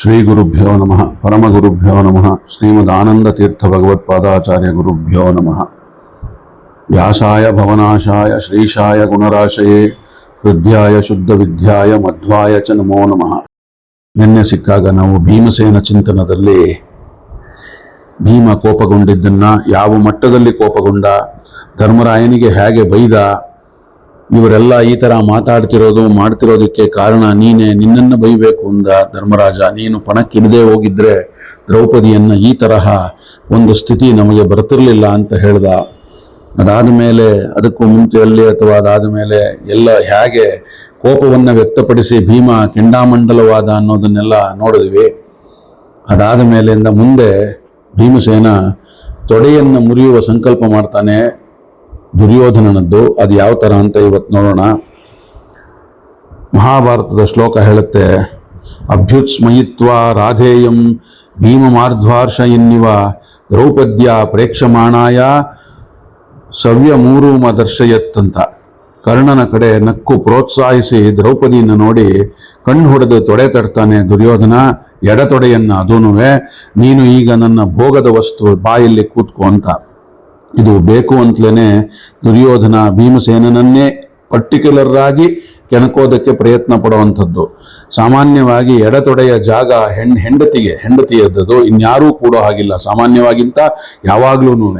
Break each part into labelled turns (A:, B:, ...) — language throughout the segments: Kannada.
A: ಶ್ರೀ ಗುರುಭ್ಯೋ ನಮಃ ಪರಮಗುರುಭ್ಯೋ ನಮಃ ಶ್ರೀಮದಾನಂದತೀರ್ಥ ಭಗವತ್ಪಾದಾಚಾರ್ಯ ಗುರುಭ್ಯೋ ನಮಃ. ವ್ಯಾಸಾಯ ಭವನಾಶಾಯ ಶ್ರೀಶಾಯ ಗುಣರಾಶಯೇ ಹೃದಯಾಯ ಶುದ್ಧ ವಿದ್ಯಾಯ ಮಧ್ವಾಯ ಚ ನಮೋ ನಮಃ. ನಿನ್ನೆ ಸಿಕ್ಕಾಗ ನಾವು ಭೀಮಸೇನ ಚಿಂತನದಲ್ಲಿ ಭೀಮ ಕೋಪಗೊಂಡಿದ್ದನ್ನ, ಯಾವ ಮಟ್ಟದಲ್ಲಿ ಕೋಪಗೊಂಡ, ಧರ್ಮರಾಯನಿಗೆ ಹೇಗೆ ಬೈದ, ಇವರೆಲ್ಲ ಈ ತರ ಮಾತಾಡ್ತಿರೋದು ಮಾಡ್ತಿರೋದಕ್ಕೆ ಕಾರಣ ನೀನೇ, ನಿನ್ನನ್ನು ಬೈಬೇಕು ಅಂದ ಧರ್ಮರಾಜ. ನೀನು ಪಣಕ್ಕಿಡದೆ ಹೋಗಿದ್ರೆ ದ್ರೌಪದಿಯನ್ನ ಈ ತರಹ ಒಂದು ಸ್ಥಿತಿ ನಮಗೆ ಬರ್ತಿರ್ಲಿಲ್ಲ ಅಂತ ಹೇಳ್ದ. ಅದಾದ ಮೇಲೆ ಅದಕ್ಕೂ ಮುಂಚೆಯಲ್ಲಿ ಅಥವಾ ಅದಾದ ಮೇಲೆ ಎಲ್ಲ ಹೇಗೆ ಕೋಪವನ್ನು ವ್ಯಕ್ತಪಡಿಸಿ ಭೀಮ ಕೆಂಡಾಮಂಡಲವಾದ ಅನ್ನೋದನ್ನೆಲ್ಲ ನೋಡಿದ್ವಿ. ಅದಾದ ಮೇಲಿಂದ ಮುಂದೆ ಭೀಮಸೇನ ತೊಡೆಯನ್ನು ಮುರಿಯುವ ಸಂಕಲ್ಪ ಮಾಡ್ತಾನೆ ದುರ್ಯೋಧನನದ್ದು. ಅದು ಯಾವ ತರ ಅಂತ ಇವತ್ತು ನೋಡೋಣ. ಮಹಾಭಾರತದ ಶ್ಲೋಕ ಹೇಳುತ್ತೆ, ಅಭ್ಯುತ್ಸ್ಮಯಿತ್ವ ರಾಧೇಯಂ ಭೀಮಮಾರ್ಧ್ವಾರ್ಷ ಎನ್ನಿವ ದ್ರೌಪದ್ಯ ಪ್ರೇಕ್ಷಮಾಣಾಯ ಸವ್ಯಮೂರುಮ ದರ್ಶಯತ್ ಅಂತ. ಕರ್ಣನ ಕಡೆ ನಕ್ಕು ಪ್ರೋತ್ಸಾಹಿಸಿ ದ್ರೌಪದಿಯನ್ನು ನೋಡಿ ಕಣ್ಣು ಹೊಡೆದು ತೊಡೆ ತಡ್ತಾನೆ ದುರ್ಯೋಧನ, ಎಡತೊಡೆಯನ್ನ. ಅದೂನುವೆ ನೀನು ಈಗ ನನ್ನ ಭೋಗದ ವಸ್ತು, ಬಾಯಲ್ಲಿ ಕೂತ್ಕೊ ಅಂತ. ಇದು ಬೇಕು ಅಂತಲೇ ದುರ್ಯೋಧನ ಭೀಮಸೇನನ್ನೇ ಪರ್ಟಿಕ್ಯುಲರ್ ಆಗಿ ಕೆಣಕೋದಕ್ಕೆ ಪ್ರಯತ್ನ ಪಡುವಂಥದ್ದು. ಸಾಮಾನ್ಯವಾಗಿ ಎಡತೊಡೆಯ ಜಾಗ ಹೆಂಡತಿಯದ್ದು, ಇನ್ಯಾರೂ ಕೂಡೋ ಹಾಗಿಲ್ಲ. ಸಾಮಾನ್ಯವಾಗಿಂತ ಯಾವಾಗ್ಲೂ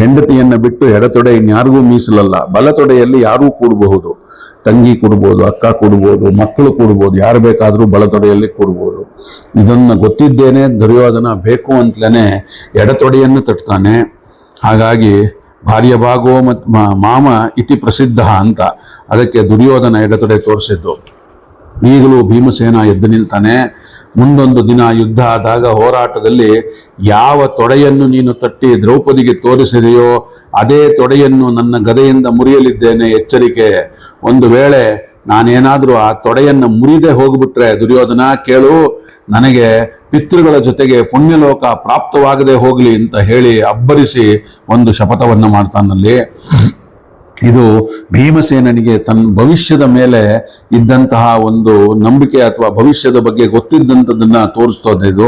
A: ಹೆಂಡತಿಯನ್ನ ಬಿಟ್ಟು ಎಡತೊಡೆ ಇನ್ಯಾರಿಗೂ ಮೀಸಲಲ್ಲ. ಬಲತೊಡೆಯಲ್ಲಿ ಯಾರೂ ಕೂಡಬಹುದು, ತಂಗಿ ಕೂಡ್ಬೋದು, ಅಕ್ಕ ಕೂಡ್ಬೋದು, ಮಕ್ಕಳು ಕೂಡ್ಬೋದು, ಯಾರು ಬೇಕಾದರೂ ಬಲತೊಡೆಯಲ್ಲಿ ಕೂಡ್ಬೋದು. ಇದನ್ನ ಗೊತ್ತಿದ್ದೇನೆ ದುರ್ಯೋಧನ ಬೇಕು ಅಂತಲೇ ಎಡತೊಡೆಯನ್ನು ತಟ್ತಾನೆ. ಹಾಗಾಗಿ ಭಾರ್ಯ ಭಾಗೋ ಮಾಮ ಇತಿ ಪ್ರಸಿದ್ಧ ಅಂತ ಅದಕ್ಕೆ ದುರ್ಯೋಧನ ಎಡತೊಡೆ ತೋರಿಸಿದ್ದು. ಈಗಲೂ ಭೀಮಸೇನ ಎದ್ದು ನಿಲ್ತಾನೆ. ಮುಂದೊಂದು ದಿನ ಯುದ್ಧ ಆದಾಗ ಹೋರಾಟದಲ್ಲಿ ಯಾವ ತೊಡೆಯನ್ನು ನೀನು ತಟ್ಟಿ ದ್ರೌಪದಿಗೆ ತೋರಿಸಿದೆಯೋ ಅದೇ ತೊಡೆಯನ್ನು ನನ್ನ ಗದೆಯಿಂದ ಮುರಿಯಲಿದ್ದೇನೆ, ಎಚ್ಚರಿಕೆ. ಒಂದು ವೇಳೆ ನಾನೇನಾದ್ರೂ ಆ ತೊಡೆಯನ್ನು ಮುರಿದೇ ಹೋಗ್ಬಿಟ್ರೆ ದುರ್ಯೋಧನ ಕೇಳು, ನನಗೆ ಪಿತೃಗಳ ಜೊತೆಗೆ ಪುಣ್ಯಲೋಕ ಪ್ರಾಪ್ತವಾಗದೆ ಹೋಗ್ಲಿ ಅಂತ ಹೇಳಿ ಅಬ್ಬರಿಸಿ ಒಂದು ಶಪಥವನ್ನ ಮಾಡ್ತಾನಲ್ಲಿ. ಇದು ಭೀಮಸೇನನಿಗೆ ತನ್ನ ಭವಿಷ್ಯದ ಮೇಲೆ ಇದ್ದಂತಹ ಒಂದು ನಂಬಿಕೆ ಅಥವಾ ಭವಿಷ್ಯದ ಬಗ್ಗೆ ಗೊತ್ತಿದ್ದಂಥದ್ದನ್ನ ತೋರಿಸ್ತೋದೆ. ಇದು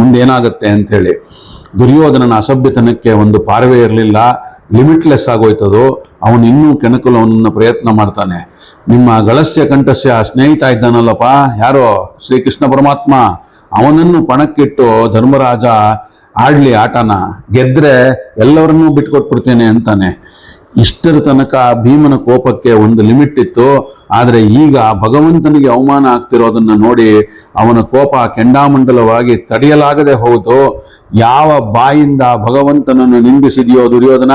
A: ಮುಂದೇನಾಗತ್ತೆ ಅಂತ ಹೇಳಿ. ದುರ್ಯೋಧನನ ಅಸಭ್ಯತನಕ್ಕೆ ಒಂದು ಪಾರವೇ ಇರಲಿಲ್ಲ, ಲಿಮಿಟ್ಲೆಸ್ ಆಗೋಯ್ತದು. ಅವನು ಇನ್ನೂ ಕೆಣಕಲು ಅವನನ್ನ ಪ್ರಯತ್ನ ಮಾಡ್ತಾನೆ. ನಿಮ್ಮ ಗಳಸ್ಯ ಕಂಠಸ್ಯ ಸ್ನೇಹಿತ ಇದ್ದಾನಲ್ಲಪ್ಪ, ಯಾರೋ ಶ್ರೀಕೃಷ್ಣ ಪರಮಾತ್ಮ, ಅವನನ್ನು ಪಣಕ್ಕಿಟ್ಟು ಧರ್ಮರಾಜ ಆಡ್ಲಿ ಆಟನ, ಗೆದ್ರೆ ಎಲ್ಲವರನ್ನೂ ಬಿಟ್ಕೊಟ್ಬಿಡ್ತೇನೆ ಅಂತಾನೆ. ಇಷ್ಟರ ತನಕ ಭೀಮನ ಕೋಪಕ್ಕೆ ಒಂದು ಲಿಮಿಟ್ ಇತ್ತು. ಆದರೆ ಈಗ ಭಗವಂತನಿಗೆ ಅವಮಾನ ಆಗ್ತಿರೋದನ್ನ ನೋಡಿ ಅವನ ಕೋಪ ಕೆಂಡಾಮಂಡಲವಾಗಿ ತಡೆಯಲಾಗದೆ ಹೋಯಿತು. ಯಾವ ಬಾಯಿಂದ ಭಗವಂತನನ್ನು ನಿಂದಿಸಿದೆಯೋ ದುರ್ಯೋಧನ,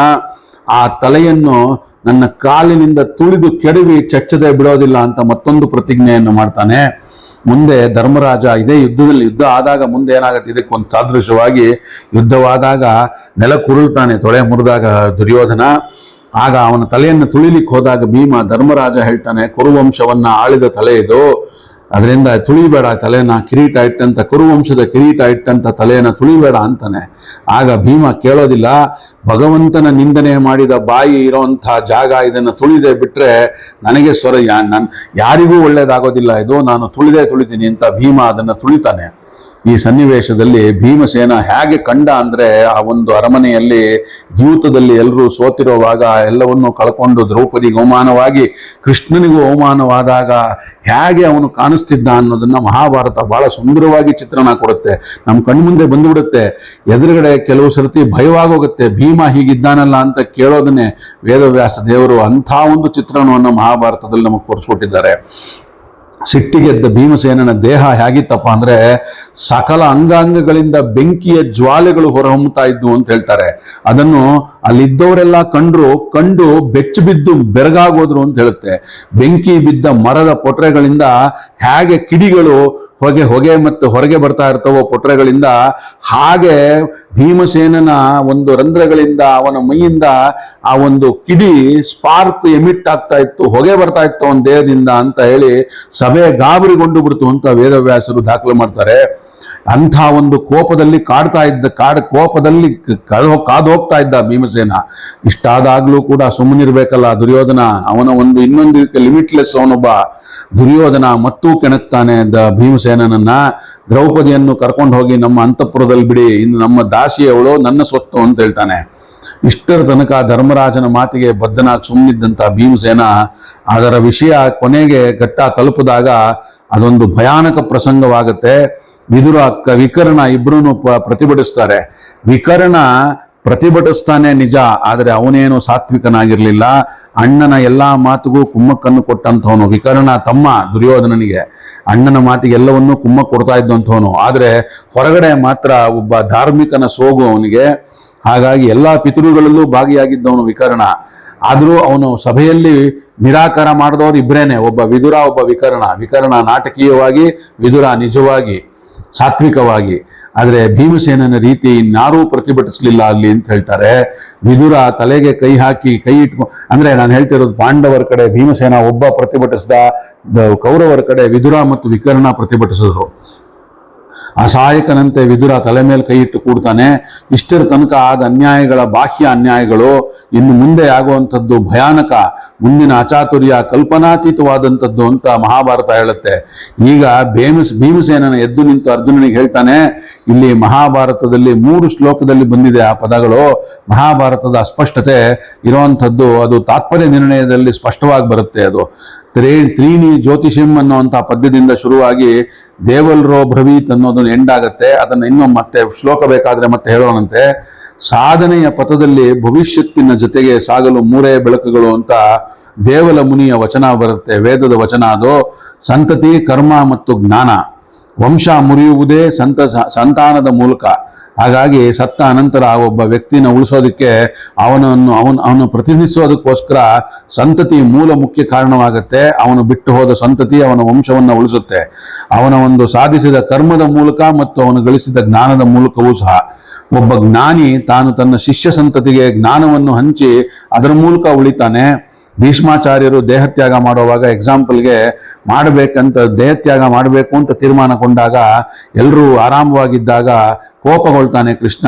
A: ಆ ತಲೆಯನ್ನು ನನ್ನ ಕಾಲಿನಿಂದ ತುಳಿದು ಕೆಡವಿ ಚಚ್ಚದೆ ಬಿಡೋದಿಲ್ಲ ಅಂತ ಮತ್ತೊಂದು ಪ್ರತಿಜ್ಞೆಯನ್ನು ಮಾಡ್ತಾನೆ. ಮುಂದೆ ಧರ್ಮರಾಜ ಇದೇ ಯುದ್ಧ ಆದಾಗ ಮುಂದೆ ಏನಾಗತ್ತೆ, ಇದಕ್ಕೊಂದು ಸಾದೃಶವಾಗಿ ಯುದ್ಧವಾದಾಗ ನೆಲಕ್ಕುರುಳ್ತಾನೆ ತೊಡೆ ಮುರಿದಾಗ ದುರ್ಯೋಧನ. ಆಗ ಅವನ ತಲೆಯನ್ನು ತುಳಿಲಿಕ್ಕೆ ಹೋದಾಗ ಭೀಮ ಧರ್ಮರಾಜ ಹೇಳ್ತಾನೆ, ಕುರುವಂಶವನ್ನ ಆಳಿದ ತಲೆ ಇದು, ಅದರಿಂದ ತುಳಿಬೇಡ ತಲೆನ, ಕಿರೀಟ ಇಟ್ಟಂತ ಕುರುವಂಶದ ಕಿರೀಟ ಇಟ್ಟಂತ ತಲೆಯನ್ನ ತುಳಿಬೇಡ ಅಂತಾನೆ. ಆಗ ಭೀಮ ಕೇಳೋದಿಲ್ಲ. ಭಗವಂತನ ನಿಂದನೆ ಮಾಡಿದ ಬಾಯಿ ಇರೋಂಥ ಜಾಗ, ಇದನ್ನು ತುಳಿದೆ ಬಿಟ್ರೆ ನನಗೆ ಯಾರಿಗೂ ಒಳ್ಳೇದಾಗೋದಿಲ್ಲ, ಇದು ನಾನು ತುಳಿತೀನಿ ಅಂತ ಭೀಮ ಅದನ್ನು ತುಳಿತಾನೆ. ಈ ಸನ್ನಿವೇಶದಲ್ಲಿ ಭೀಮಸೇನ ಹೇಗೆ ಕಂಡ ಅಂದ್ರೆ, ಆ ಒಂದು ಅರಮನೆಯಲ್ಲಿ ದ್ಯೂತದಲ್ಲಿ ಎಲ್ಲರೂ ಸೋತಿರುವಾಗ ಎಲ್ಲವನ್ನೂ ಕಳ್ಕೊಂಡು ದ್ರೌಪದಿಗೆ ಅವಮಾನವಾಗಿ ಕೃಷ್ಣನಿಗೂ ಅವಮಾನವಾದಾಗ ಹೇಗೆ ಅವನು ಕಾಣಿಸ್ತಿದ್ದ ಅನ್ನೋದನ್ನ ಮಹಾಭಾರತ ಬಹಳ ಸುಂದರವಾಗಿ ಚಿತ್ರಣ ಕೊಡುತ್ತೆ. ನಮ್ಮ ಕಣ್ಮುಂದೆ ಬಂದುಬಿಡುತ್ತೆ. ಎದುರುಗಡೆ ಕೆಲವು ಸರ್ತಿ ಭಯವಾಗೋಗುತ್ತೆ, ಭೀಮ ಹೀಗಿದ್ದಾನಲ್ಲ ಅಂತ ಕೇಳೋದನ್ನೇ ವೇದವ್ಯಾಸ ದೇವರು ಅಂಥ ಒಂದು ಚಿತ್ರಣವನ್ನು ಮಹಾಭಾರತದಲ್ಲಿ ನಮಗೆ ತೋರಿಸ್ಕೊಟ್ಟಿದ್ದಾರೆ. ಸಿಟ್ಟಿಗೆದ್ದ ಭೀಮಸೇನನ ದೇಹ ಹೇಗಿತ್ತಪ್ಪ ಅಂದ್ರೆ, ಸಕಲ ಅಂಗಾಂಗಗಳಿಂದ ಬೆಂಕಿಯ ಜ್ವಾಲೆಗಳು ಹೊರಹೊಮ್ಮುತ್ತಾ ಇದ್ವು ಅಂತ ಹೇಳ್ತಾರೆ. ಅದನ್ನು ಅಲ್ಲಿದ್ದವರೆಲ್ಲ ಕಂಡು ಬೆಚ್ಚಿ ಬಿದ್ದು ಬೆರಗಾಗೋದ್ರು ಅಂತ ಹೇಳುತ್ತೆ. ಬೆಂಕಿ ಬಿದ್ದ ಮರದ ಪೊಟ್ರೆಗಳಿಂದ ಹೇಗೆ ಕಿಡಿಗಳು ಹೊಗೆ ಮತ್ತು ಹೊರಗೆ ಬರ್ತಾ ಇರ್ತವೋ ಪೊಟ್ರೆಗಳಿಂದ, ಹಾಗೆ ಭೀಮಸೇನನ ಒಂದು ರಂಧ್ರಗಳಿಂದ ಅವನ ಮೈಯಿಂದ ಆ ಒಂದು ಕಿಡಿ ಸ್ಪಾರ್ಕ್ ಎಮಿಟ್ ಆಗ್ತಾ ಇತ್ತು, ಹೊಗೆ ಬರ್ತಾ ಇತ್ತು ಅವನ ದೇಹದಿಂದ ಅಂತ ಹೇಳಿ ಸಭೆ ಗಾಬರಿಗೊಂಡು ಬಿಡ್ತು ಅಂತ ವೇದವ್ಯಾಸರು ದಾಖಲು ಮಾಡ್ತಾರೆ. ಅಂಥ ಒಂದು ಕೋಪದಲ್ಲಿ ಕೋಪದಲ್ಲಿ ಕಾದು ಹೋಗ್ತಾ ಇದ್ದ ಭೀಮಸೇನ. ಇಷ್ಟಾದಾಗ್ಲೂ ಕೂಡ ಸುಮ್ಮನಿರ್ಬೇಕಲ್ಲ ದುರ್ಯೋಧನ, ಅವನ ಒಂದು ಇನ್ನೊಂದು ಲಿಮಿಟ್ಲೆಸ್ ಅವನೊಬ್ಬ ದುರ್ಯೋಧನ ಮತ್ತೂ ಕೆಣಕ್ತಾನೆ ಭೀಮಸೇನನನ್ನ. ದ್ರೌಪದಿಯನ್ನು ಕರ್ಕೊಂಡು ಹೋಗಿ ನಮ್ಮ ಅಂತಃಪುರದಲ್ಲಿ ಬಿಡಿ, ಇನ್ನು ನಮ್ಮ ದಾಸಿಯವಳು ನನ್ನ ಸ್ವತ್ತು ಅಂತ ಹೇಳ್ತಾನೆ. ಇಷ್ಟರ ತನಕ ಧರ್ಮರಾಜನ ಮಾತಿಗೆ ಬದ್ಧನಾಗಿ ಸುಮ್ಮನಿದ್ದಂಥ ಭೀಮಸೇನ ಅದರ ವಿಷಯ ಕೊನೆಗೆ ಘಟ್ಟ ತಲುಪಿದಾಗ ಅದೊಂದು ಭಯಾನಕ ಪ್ರಸಂಗವಾಗುತ್ತೆ. ವಿಕರ್ಣ ಇಬ್ಬರೂ ಪ್ರತಿಭಟಿಸ್ತಾರೆ. ವಿಕರ್ಣ ಪ್ರತಿಭಟಿಸ್ತಾನೆ ನಿಜ, ಆದರೆ ಅವನೇನು ಸಾತ್ವಿಕನಾಗಿರ್ಲಿಲ್ಲ. ಅಣ್ಣನ ಎಲ್ಲಾ ಮಾತಿಗೂ ಕುಮ್ಮಕ್ಕನ್ನು ಕೊಟ್ಟಂಥವನು ವಿಕರ್ಣ, ತಮ್ಮ ದುರ್ಯೋಧನನಿಗೆ ಅಣ್ಣನ ಮಾತಿಗೆ ಎಲ್ಲವನ್ನೂ ಕುಮ್ಮಕ್ ಕೊಡ್ತಾ ಇದ್ದಂಥವನು. ಆದರೆ ಹೊರಗಡೆ ಮಾತ್ರ ಒಬ್ಬ ಧಾರ್ಮಿಕನ ಸೋಗು ಅವನಿಗೆ. ಹಾಗಾಗಿ ಎಲ್ಲಾ ಪಿತೃಗಳಲ್ಲೂ ಭಾಗಿಯಾಗಿದ್ದವನು ವಿಕರ್ಣ. ಆದರೂ ಅವನು ಸಭೆಯಲ್ಲಿ ನಿರಾಕಾರ ಮಾಡಿದವರು ಇಬ್ಬರೇನೆ, ಒಬ್ಬ ವಿದುರ, ಒಬ್ಬ ವಿಕರ್ಣ ನಾಟಕೀಯವಾಗಿ, ವಿದುರ ನಿಜವಾಗಿ ಸಾತ್ವಿಕವಾಗಿ. ಆದರೆ ಭೀಮಸೇನನ ರೀತಿ ಇನ್ಯಾರೂ ಪ್ರತಿಭಟಿಸಲಿಲ್ಲ ಅಲ್ಲಿ ಅಂತ ಹೇಳ್ತಾರೆ. ವಿದುರ ತಲೆಗೆ ಕೈ ಹಾಕಿ ಕೈ ಅಂದ್ರೆ ನಾನು ಹೇಳ್ತಿರೋದು ಪಾಂಡವರ ಕಡೆ ಭೀಮಸೇನ ಒಬ್ಬ ಪ್ರತಿಭಟಿಸಿದ, ಕೌರವರ ಕಡೆ ವಿದುರ ಮತ್ತು ವಿಕರ್ಣ ಪ್ರತಿಭಟಿಸಿದ್ರು. ಅಸಹಾಯಕನಂತೆ ವಿದುರ ತಲೆ ಮೇಲೆ ಕೈ ಇಟ್ಟು ಕೂಡ್ತಾನೆ. ಇಷ್ಟರ ತನಕ ಆದ ಅನ್ಯಾಯಗಳ ಬಾಹ್ಯ ಅನ್ಯಾಯಗಳು ಇನ್ನು ಮುಂದೆ ಆಗುವಂಥದ್ದು ಭಯಾನಕ, ಮುಂದಿನ ಅಚಾತುರ್ಯ ಕಲ್ಪನಾತೀತವಾದಂಥದ್ದು ಅಂತ ಮಹಾಭಾರತ ಹೇಳುತ್ತೆ. ಈಗ ಭೀಮಸೇನನ ಎದ್ದು ನಿಂತು ಅರ್ಜುನನಿಗೆ ಹೇಳ್ತಾನೆ. ಇಲ್ಲಿ ಮಹಾಭಾರತದಲ್ಲಿ 3 ಶ್ಲೋಕದಲ್ಲಿ ಬಂದಿದೆ ಆ ಪದಗಳು. ಮಹಾಭಾರತದ ಅಸ್ಪಷ್ಟತೆ ಇರುವಂಥದ್ದು ಅದು ತಾತ್ಪರ್ಯ ನಿರ್ಣಯದಲ್ಲಿ ಸ್ಪಷ್ಟವಾಗಿ ಬರುತ್ತೆ. ಅದು ತ್ರೀಣಿ ಜ್ಯೋತಿಷಿಂ ಅನ್ನುವಂಥ ಪದ್ಯದಿಂದ ಶುರುವಾಗಿ ದೇವಲ್ರೋ ಬ್ರವೀತ್ ಅನ್ನೋದನ್ನು ಎಂಡಾಗತ್ತೆ. ಅದನ್ನು ಇನ್ನೂ ಮತ್ತೆ ಶ್ಲೋಕ ಬೇಕಾದ್ರೆ ಮತ್ತೆ ಹೇಳೋಣಂತೆ. ಸಾಧನೆಯ ಪಥದಲ್ಲಿ ಭವಿಷ್ಯತ್ತಿನ ಜೊತೆಗೆ ಸಾಗಲು 3 ಬೆಳಕುಗಳು ಅಂತ ದೇವಲ ಮುನಿಯ ವಚನ ಬರುತ್ತೆ, ವೇದದ ವಚನ ಅದು. ಸಂತತಿ, ಕರ್ಮ ಮತ್ತು ಜ್ಞಾನ. ವಂಶ ಮುರಿಯುವುದೇ ಸಂತಾನದ ಮೂಲಕ. ಹಾಗಾಗಿ ಸತ್ತ ಅನಂತರ ಒಬ್ಬ ವ್ಯಕ್ತಿನ ಉಳಿಸೋದಕ್ಕೆ ಅವನು ಪ್ರತಿನಿಧಿಸೋದಕ್ಕೋಸ್ಕರ ಸಂತತಿ ಮೂಲ ಮುಖ್ಯ ಕಾರಣವಾಗುತ್ತೆ. ಅವನು ಬಿಟ್ಟು ಹೋದ ಸಂತತಿ ಅವನ ವಂಶವನ್ನು ಉಳಿಸುತ್ತೆ. ಅವನ ಒಂದು ಸಾಧಿಸಿದ ಕರ್ಮದ ಮೂಲಕ ಮತ್ತು ಅವನು ಗಳಿಸಿದ ಜ್ಞಾನದ ಮೂಲಕವೂ ಸಹ. ಒಬ್ಬ ಜ್ಞಾನಿ ತಾನು ತನ್ನ ಶಿಷ್ಯ ಸಂತತಿಗೆ ಜ್ಞಾನವನ್ನು ಹಂಚಿ ಅದರ ಮೂಲಕ ಉಳಿತಾನೆ. ಭೀಷ್ಮಾಚಾರ್ಯರು ದೇಹತ್ಯಾಗ ಮಾಡುವಾಗ ಎಕ್ಸಾಂಪಲ್ಗೆ ದೇಹತ್ಯಾಗ ಮಾಡಬೇಕು ಅಂತ ತೀರ್ಮಾನಗೊಂಡಾಗ ಎಲ್ಲರೂ ಆರಾಮವಾಗಿದ್ದಾಗ ಕೋಪಗೊಳ್ತಾನೆ ಕೃಷ್ಣ.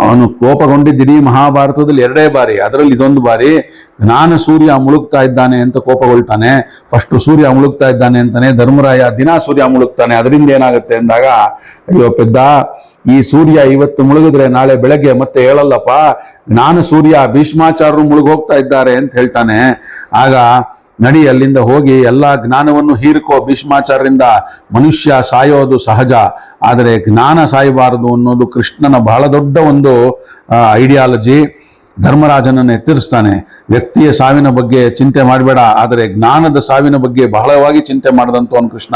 A: ಅವನು ಕೋಪಗೊಂಡಿದ್ದ ಇಡೀ ಮಹಾಭಾರತದಲ್ಲಿ 2 ಬಾರಿ, ಅದರಲ್ಲಿ ಇದೊಂದು ಬಾರಿ ಜ್ಞಾನ ಸೂರ್ಯ ಮುಳುಗ್ತಾ ಇದ್ದಾನೆ ಅಂತ ಕೋಪಗೊಳ್ತಾನೆ. ಫಸ್ಟ್ ಸೂರ್ಯ ಮುಳುಗ್ತಾ ಇದ್ದಾನೆ ಅಂತಾನೆ ಧರ್ಮರಾಯ ದಿನ ಸೂರ್ಯ ಮುಳುಗ್ತಾನೆ, ಅದರಿಂದ ಏನಾಗುತ್ತೆ ಅಂದಾಗ, ಅಯ್ಯೋ ಪೆದ್ದ, ಈ ಸೂರ್ಯ ಇವತ್ತು ಮುಳುಗಿದ್ರೆ ನಾಳೆ ಬೆಳಗ್ಗೆ ಮತ್ತೆ ಹೇಳಲ್ಲಪ್ಪ, ಜ್ಞಾನ ಸೂರ್ಯ ಭೀಷ್ಮಾಚಾರ್ಯರು ಮುಳುಗೋಗ್ತಾ ಇದ್ದಾರೆ ಅಂತ ಹೇಳ್ತಾನೆ. ಆಗ ನಡಿ ಅಲ್ಲಿಂದ ಹೋಗಿ ಎಲ್ಲ ಜ್ಞಾನವನ್ನು ಹೀರ್ಕೋ, ಭೀಷ್ಮಾಚಾರ್ಯರಿಂದ ಮನುಷ್ಯ ಸಾಯೋದು ಸಹಜ, ಆದರೆ ಜ್ಞಾನ ಸಾಯಬಾರದು ಅನ್ನೋದು ಕೃಷ್ಣನ ಬಹಳ ದೊಡ್ಡ ಒಂದು ಐಡಿಯಾಲಜಿ. ಧರ್ಮರಾಜನನ್ನು ಎತ್ತರಿಸ್ತಾನೆ. ವ್ಯಕ್ತಿಯ ಸಾವಿನ ಬಗ್ಗೆ ಚಿಂತೆ ಮಾಡಬೇಡ, ಆದರೆ ಜ್ಞಾನದ ಸಾವಿನ ಬಗ್ಗೆ ಬಹಳವಾಗಿ ಚಿಂತೆ ಮಾಡಿದಂಥವನು ಕೃಷ್ಣ.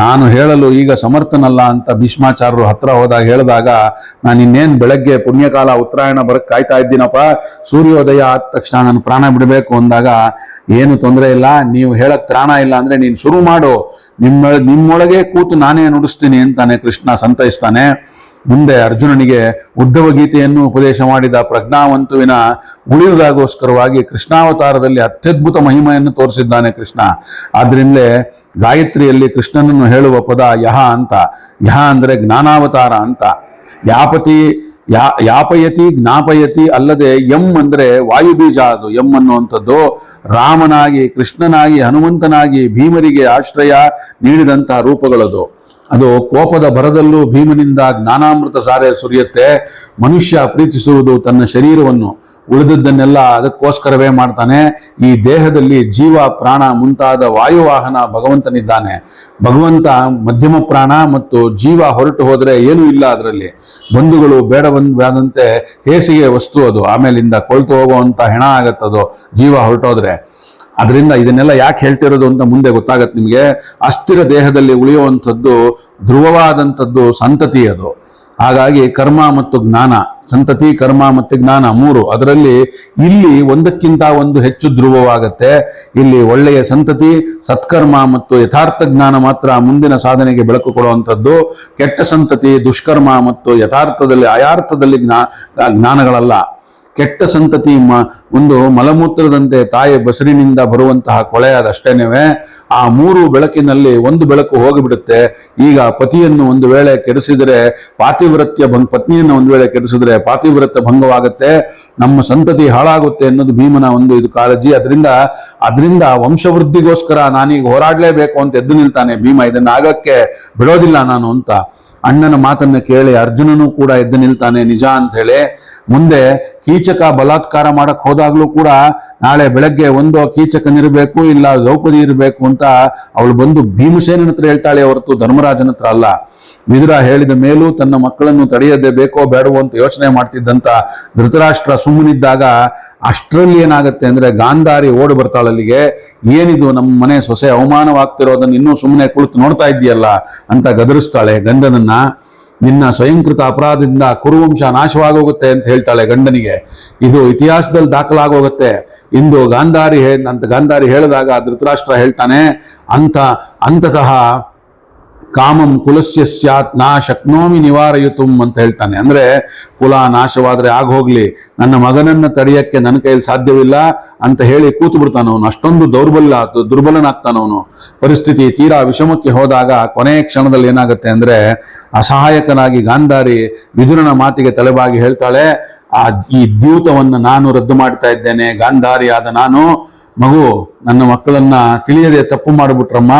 A: ನಾನು ಹೇಳಲು ಈಗ ಸಮರ್ಥನಲ್ಲ ಅಂತ ಭೀಷ್ಮಾಚಾರ್ಯರು ಹತ್ರ ಹೋದಾಗ ಹೇಳಿದಾಗ, ನಾನು ಇನ್ನೇನು ಬೆಳಗ್ಗೆ ಪುಣ್ಯಕಾಲ ಉತ್ತರಾಯಣ ಬರಕ್ಕೆ ಕಾಯ್ತಾ ಇದ್ದೀನಪ್ಪ, ಸೂರ್ಯೋದಯ ಆದ ತಕ್ಷಣ ನಾನು ಪ್ರಾಣ ಬಿಡಬೇಕು ಅಂದಾಗ, ಏನು ತೊಂದರೆ ಇಲ್ಲ, ನೀವು ಹೇಳಕ್ ತ್ರಾಣ ಇಲ್ಲ ಅಂದ್ರೆ ನೀನು ಶುರು ಮಾಡು, ನಿಮ್ಮೊಳಗೆ ಕೂತು ನಾನೇ ನುಡಿಸ್ತೀನಿ ಅಂತಾನೆ ಕೃಷ್ಣ ಸಂತೈಸ್ತಾನೆ. ಮುಂದೆ ಅರ್ಜುನನಿಗೆ ಉದ್ಧವ ಗೀತೆಯನ್ನು ಉಪದೇಶ ಮಾಡಿದ ಪ್ರಜ್ಞಾವಂತುವಿನ ಉಳಿಯುವುದಾಗೋಸ್ಕರವಾಗಿ ಕೃಷ್ಣಾವತಾರದಲ್ಲಿ ಅತ್ಯದ್ಭುತ ಮಹಿಮೆಯನ್ನು ತೋರಿಸಿದ್ದಾನೆ ಕೃಷ್ಣ. ಆದ್ರಿಂದಲೇ ಗಾಯತ್ರಿಯಲ್ಲಿ ಕೃಷ್ಣನನ್ನು ಹೇಳುವ ಪದ ಯಹ ಅಂತ. ಯಹ ಅಂದ್ರೆ ಜ್ಞಾನಾವತಾರ ಅಂತ. ಯಾಪಯತಿ ಜ್ಞಾಪಯತಿ ಅಲ್ಲದೆ ಎಂ ಅಂದ್ರೆ ವಾಯುಬೀಜ. ಅದು ಎಂ ಅನ್ನುವಂಥದ್ದು ರಾಮನಾಗಿ, ಕೃಷ್ಣನಾಗಿ, ಹನುಮಂತನಾಗಿ ಭೀಮರಿಗೆ ಆಶ್ರಯ ನೀಡಿದಂತಹ ರೂಪಗಳದು. ಅದು ಕೋಪದ ಭರದಲ್ಲೂ ಭೀಮನಿಂದ ಜ್ಞಾನಾಮೃತ ಸಾರೆ ಸುರಿಯುತ್ತೆ. ಮನುಷ್ಯ ಪ್ರೀತಿಸುವುದು ತನ್ನ ಶರೀರವನ್ನು, ಉಳಿದದ್ದನ್ನೆಲ್ಲ ಅದಕ್ಕೋಸ್ಕರವೇ ಮಾಡ್ತಾನೆ. ಈ ದೇಹದಲ್ಲಿ ಜೀವ, ಪ್ರಾಣ ಮುಂತಾದ ವಾಯುವಾಹನ ಭಗವಂತನಿದ್ದಾನೆ. ಭಗವಂತ ಮಧ್ಯಮ ಪ್ರಾಣ ಮತ್ತು ಜೀವ ಹೊರಟು ಹೋದರೆ ಏನೂ ಇಲ್ಲ ಅದರಲ್ಲಿ. ಬಂಧುಗಳು ಬೇಡವಾದಂತೆ ಹೇಸಿಗೆ ವಸ್ತು ಅದು, ಆಮೇಲಿಂದ ಕೊಳ್ತು ಹೋಗುವಂತ ಹೆಣ ಆಗತ್ತದು ಜೀವ ಹೊರಟೋದ್ರೆ. ಅದರಿಂದ ಇದನ್ನೆಲ್ಲ ಯಾಕೆ ಹೇಳ್ತಿರೋದು ಅಂತ ಮುಂದೆ ಗೊತ್ತಾಗತ್ತೆ ನಿಮಗೆ. ಅಸ್ಥಿರ ದೇಹದಲ್ಲಿ ಉಳಿಯುವಂಥದ್ದು ಧ್ರುವವಾದಂಥದ್ದು ಸಂತತಿ ಅದು. ಹಾಗಾಗಿ ಕರ್ಮ ಮತ್ತು ಜ್ಞಾನ, ಸಂತತಿ, ಕರ್ಮ ಮತ್ತು ಜ್ಞಾನ 3, ಅದರಲ್ಲಿ ಇಲ್ಲಿ ಒಂದಕ್ಕಿಂತ ಒಂದು ಹೆಚ್ಚು ಧ್ರುವವಾಗತ್ತೆ. ಇಲ್ಲಿ ಒಳ್ಳೆಯ ಸಂತತಿ, ಸತ್ಕರ್ಮ ಮತ್ತು ಯಥಾರ್ಥ ಜ್ಞಾನ ಮಾತ್ರ ಮುಂದಿನ ಸಾಧನೆಗೆ ಬೆಳಕು ಕೊಡುವಂಥದ್ದು. ಕೆಟ್ಟ ಸಂತತಿ, ದುಷ್ಕರ್ಮ ಮತ್ತು ಯಥಾರ್ಥದಲ್ಲಿ ಅಯಾರ್ಥದಲ್ಲಿ ಜ್ಞಾನಗಳಲ್ಲ. ಕೆಟ್ಟ ಸಂತತಿ ಒಂದು ಮಲಮೂತ್ರದಂತೆ ತಾಯಿ ಬಸರಿನಿಂದ ಬರುವಂತಹ ಕೊಳೆ ಅದಷ್ಟೇನೆ. ಆ 3 ಬೆಳಕಿನಲ್ಲಿ ಒಂದು ಬೆಳಕು ಹೋಗಿಬಿಡುತ್ತೆ. ಈಗ ಪತಿಯನ್ನು ಒಂದು ವೇಳೆ ಕೆಡಿಸಿದರೆ ಪಾತಿವ್ರತ್ಯ ಪತ್ನಿಯನ್ನು ಒಂದು ವೇಳೆ ಕೆಡಿಸಿದ್ರೆ ಪಾತಿವ್ರತ್ಯ ಭಂಗವಾಗುತ್ತೆ, ನಮ್ಮ ಸಂತತಿ ಹಾಳಾಗುತ್ತೆ ಅನ್ನೋದು ಭೀಮನ ಒಂದು ಇದು ಕಾಳಜಿ. ಅದರಿಂದ ವಂಶವೃದ್ಧಿಗೋಸ್ಕರ ನಾನೀಗ ಹೋರಾಡ್ಲೇಬೇಕು ಅಂತ ಎದ್ದು ನಿಲ್ತಾನೆ ಭೀಮ. ಇದನ್ನ ಆಗಕ್ಕೆ ಬಿಡೋದಿಲ್ಲ ನಾನು ಅಂತ. ಅಣ್ಣನ ಮಾತನ್ನ ಕೇಳಿ ಅರ್ಜುನನು ಕೂಡ ಎದ್ದು ನಿಲ್ತಾನೆ ನಿಜ ಅಂತ ಹೇಳಿ. ಮುಂದೆ ಕೀಚಕ ಬಲಾತ್ಕಾರ ಮಾಡಕ್ ಹೋದಾಗ್ಲೂ ಕೂಡ ನಾಳೆ ಬೆಳಗ್ಗೆ ಒಂದು ಕೀಚಕನಿರ್ಬೇಕು ಇಲ್ಲ ದ್ರೌಪದಿ ಇರಬೇಕು ಅಂತ ಅವಳು ಬಂದು ಭೀಮಸೇನನ ಹತ್ರ ಹೇಳ್ತಾಳೆ ಹೊರತು ಧರ್ಮರಾಜನ ಹತ್ರ ಅಲ್ಲ. ವಿದುರ ಹೇಳಿದ ಮೇಲೂ ತನ್ನ ಮಕ್ಕಳನ್ನು ತಡೆಯದೆ ಬೇಕೋ ಬೇಡವೋ ಅಂತ ಯೋಚನೆ ಮಾಡ್ತಿದ್ದಂತ ಧೃತರಾಷ್ಟ್ರ ಸುಮ್ಮನಿದ್ದಾಗ ಅಷ್ಟರಲ್ಲಿ ಏನಾಗತ್ತೆ ಅಂದ್ರೆ ಗಾಂಧಾರಿ ಓಡಿ ಬರ್ತಾಳಲ್ಲಿಗೆ. ಏನಿದು ನಮ್ಮ ಮನೆ ಸೊಸೆ ಅವಮಾನವಾಗ್ತಿರೋದನ್ನ ಇನ್ನೂ ಸುಮ್ಮನೆ ಕುಳಿತು ನೋಡ್ತಾ ಇದೆಯಲ್ಲ ಅಂತ ಗದರಿಸ್ತಾಳೆ ಗಂಡನನ್ನ. ನಿನ್ನ ಸ್ವಯಂಕೃತ ಅಪರಾಧದಿಂದ ಕುರುವಂಶ ನಾಶವಾಗೋಗುತ್ತೆ ಅಂತ ಹೇಳ್ತಾಳೆ ಗಂಡನಿಗೆ. ಇದು ಇತಿಹಾಸದಲ್ಲಿ ದಾಖಲಾಗೋಗುತ್ತೆ. ಇಂದು ಗಾಂಧಾರಿ ಹೇಳಿದಾಗ ಧೃತರಾಷ್ಟ್ರ ಹೇಳ್ತಾನೆ, ಅಂತತಃ ಕಾಮಂ ಕುಲಸ್ಯ ಸ್ಯಾತ್ ನಾ ಶಕ್ನೋಮಿ ನಿವಾರಯಿತುಂ ಅಂತ ಹೇಳ್ತಾನೆ. ಅಂದ್ರೆ ಕುಲ ನಾಶವಾದ್ರೆ ಆಗೋಗ್ಲಿ, ನನ್ನ ಮಗನನ್ನ ತಡೆಯಕ್ಕೆ ನನ್ನ ಕೈಯಲ್ಲಿ ಸಾಧ್ಯವಿಲ್ಲ ಅಂತ ಹೇಳಿ ಕೂತು ಬಿಡ್ತಾನವನು. ಅಷ್ಟೊಂದು ದುರ್ಬಲನಾಗ್ತಾನವನು. ಪರಿಸ್ಥಿತಿ ತೀರಾ ವಿಷಮಕ್ಕೆ ಹೋದಾಗ ಕೊನೆಯ ಕ್ಷಣದಲ್ಲಿ ಏನಾಗುತ್ತೆ ಅಂದ್ರೆ ಅಸಹಾಯಕನಾಗಿ ಗಾಂಧಾರಿ ವಿದುರನ ಮಾತಿಗೆ ತಲೆಬಾಗಿ ಹೇಳ್ತಾಳೆ, ಈ ದ್ಯೂತವನ್ನ ನಾನು ರದ್ದು ಮಾಡ್ತಾ ಇದ್ದೇನೆ. ಗಾಂಧಾರಿಯಾದ ನಾನು ಮಗು ನನ್ನ ಮಕ್ಕಳನ್ನ ತಿಳಿಯದೆ ತಪ್ಪು ಮಾಡಿಬಿಟ್ರಮ್ಮ.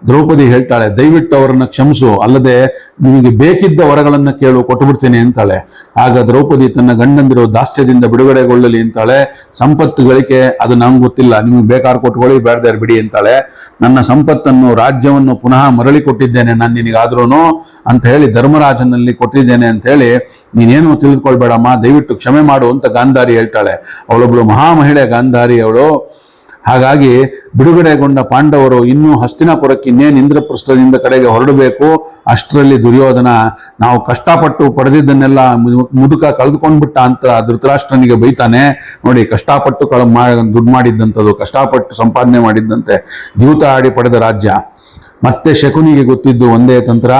A: ದ್ರೌಪದಿ ಹೇಳ್ತಾಳೆ, ದಯವಿಟ್ಟು ಅವರನ್ನ ಕ್ಷಮಿಸು, ಅಲ್ಲದೆ ನಿಮಗೆ ಬೇಕಿದ್ದ ವರಗಳನ್ನ ಕೇಳು, ಕೊಟ್ಟುಬಿಡ್ತೇನೆ ಅಂತಾಳೆ. ಆಗ ದ್ರೌಪದಿ ತನ್ನ ಗಂಡಂದಿರೋ ದಾಸ್ಯದಿಂದ ಬಿಡುಗಡೆಗೊಳ್ಳಲಿ ಅಂತಾಳೆ. ಸಂಪತ್ತು ಗಳಿಕೆ ಅದು ನಂಗೆ ಗೊತ್ತಿಲ್ಲ, ನಿಮಗೆ ಬೇಕಾದ್ರೆ ಕೊಟ್ಕೊಳ್ಳಿ, ಬೇಡದಾರ ಬಿಡಿ ಅಂತಾಳೆ. ನನ್ನ ಸಂಪತ್ತನ್ನು ರಾಜ್ಯವನ್ನು ಪುನಃ ಮರಳಿ ಕೊಟ್ಟಿದ್ದೇನೆ ನಾನು ನಿನಗಾದ್ರೂ ಅಂತ ಹೇಳಿ ಧರ್ಮರಾಜನಲ್ಲಿ ಕೊಟ್ಟಿದ್ದೇನೆ ಅಂತ ಹೇಳಿ ನೀನೇನು ತಿಳಿದುಕೊಳ್ಬೇಡಮ್ಮ, ದಯವಿಟ್ಟು ಕ್ಷಮೆ ಮಾಡು ಅಂತ ಗಾಂಧಾರಿ ಹೇಳ್ತಾಳೆ. ಅವಳೊಬ್ಳು ಮಹಾಮಹಿಳೆ ಗಾಂಧಾರಿ ಅವಳು. ಹಾಗಾಗಿ ಬಿಡುಗಡೆಗೊಂಡ ಪಾಂಡವರು ಇನ್ನೂ ಹಸ್ತಿನಾಪುರಕ್ಕೆ ಇನ್ನೇನು ಇಂದ್ರಪ್ರಸ್ಥದಿಂದ ಕಡೆಗೆ ಹೊರಡಬೇಕು. ಅಷ್ಟರಲ್ಲಿ ದುರ್ಯೋಧನ ನಾವು ಕಷ್ಟಪಟ್ಟು ಪಡೆದಿದ್ದನ್ನೆಲ್ಲ ಮುದುಕ ಕಳೆದುಕೊಂಡ್ಬಿಟ್ಟ ಅಂತ ಧೃತರಾಷ್ಟ್ರನಿಗೆ ಬೈತಾನೆ. ನೋಡಿ, ಕಷ್ಟಪಟ್ಟು ದುಡ್ಡು ಮಾಡಿದ್ದಂಥದ್ದು, ಕಷ್ಟಪಟ್ಟು ಸಂಪಾದನೆ ಮಾಡಿದ್ದಂತೆ ದ್ಯೂತ ಆಡಿ ಪಡೆದ ರಾಜ್ಯ. ಮತ್ತೆ ಶಕುನಿಗೆ ಗೊತ್ತಿದ್ದು ಒಂದೇ ತಂತ್ರ,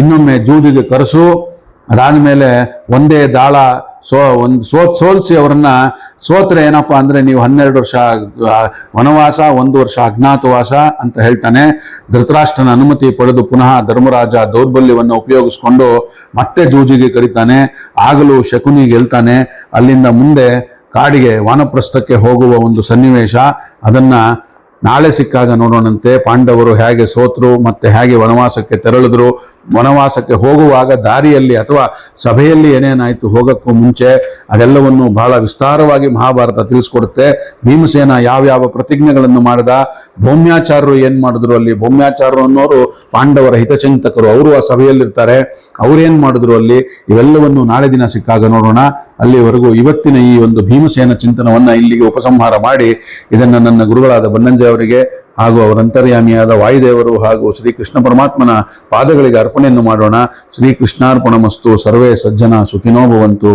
A: ಇನ್ನೊಮ್ಮೆ ಜೂಜಿಗೆ ಕರೆಸು, ಅದಾದ್ಮೇಲೆ ಒಂದೇ ದಾಳ ಸೋಲ್ಸಿ ಅವರನ್ನ. ಸೋತ್ರೆ ಏನಪ್ಪಾ ಅಂದ್ರೆ ನೀವು 12 ವರ್ಷ ವನವಾಸ, 1 ವರ್ಷ ಅಜ್ಞಾತವಾಸ ಅಂತ ಹೇಳ್ತಾನೆ. ಧೃತರಾಷ್ಟ್ರನ ಅನುಮತಿ ಪಡೆದು ಪುನಃ ಧರ್ಮರಾಜ ದೌರ್ಬಲ್ಯವನ್ನು ಉಪಯೋಗಿಸ್ಕೊಂಡು ಮತ್ತೆ ಜೂಜಿಗೆ ಕರೀತಾನೆ. ಆಗಲೂ ಶಕುನಿ ಗೆಲ್ತಾನೆ. ಅಲ್ಲಿಂದ ಮುಂದೆ ಕಾಡಿಗೆ ವಾನಪ್ರಸ್ಥಕ್ಕೆ ಹೋಗುವ ಒಂದು ಸನ್ನಿವೇಶ, ಅದನ್ನ ನಾಳೆ ಸಿಕ್ಕಾಗ ನೋಡೋಣಂತೆ. ಪಾಂಡವರು ಹೇಗೆ ಸೋತರು, ಮತ್ತೆ ಹೇಗೆ ವನವಾಸಕ್ಕೆ ತೆರಳಿದ್ರು, ವನವಾಸಕ್ಕೆ ಹೋಗುವಾಗ ದಾರಿಯಲ್ಲಿ ಅಥವಾ ಸಭೆಯಲ್ಲಿ ಏನೇನಾಯ್ತು ಹೋಗಕ್ಕೂ ಮುಂಚೆ, ಅದೆಲ್ಲವನ್ನು ಬಹಳ ವಿಸ್ತಾರವಾಗಿ ಮಹಾಭಾರತ ತಿಳಿಸ್ಕೊಡುತ್ತೆ. ಭೀಮಸೇನ ಯಾವ್ಯಾವ ಪ್ರತಿಜ್ಞೆಗಳನ್ನು ಮಾಡಿದ, ಭೌಮ್ಯಾಚಾರ್ಯರು ಏನ್ ಮಾಡಿದ್ರು, ಅಲ್ಲಿ ಭೌಮ್ಯಾಚಾರ್ಯರು ಅನ್ನೋರು ಪಾಂಡವರ ಹಿತಚಿಂತಕರು, ಅವರು ಆ ಸಭೆಯಲ್ಲಿರ್ತಾರೆ, ಅವ್ರೇನ್ ಮಾಡಿದ್ರು ಅಲ್ಲಿ, ಇವೆಲ್ಲವನ್ನು ನಾಳೆ ದಿನ ಸಿಕ್ಕಾಗ ನೋಡೋಣ. ಅಲ್ಲಿವರೆಗೂ ಇವತ್ತಿನ ಈ ಒಂದು ಭೀಮಸೇನ ಚಿಂತನವನ್ನ ಇಲ್ಲಿಗೆ ಉಪಸಂಹಾರ ಮಾಡಿ ಇದನ್ನ ನನ್ನ ಗುರುಗಳಾದ ಬನ್ನಂಜೆ ಅವರಿಗೆ ಹಾಗೂ ಅವರ ಅಂತರ್ಯಾಮಿಯಾದ ವಾಯುದೇವರು ಹಾಗೂ ಶ್ರೀಕೃಷ್ಣ ಪರಮಾತ್ಮನ ಪಾದಗಳಿಗೆ ಅರ್ಪಣೆಯನ್ನು ಮಾಡೋಣ. ಶ್ರೀಕೃಷ್ಣಾರ್ಪಣಮಸ್ತು. ಸರ್ವೇ ಸಜ್ಜನ ಸುಖಿನೋ ಭವಂತು.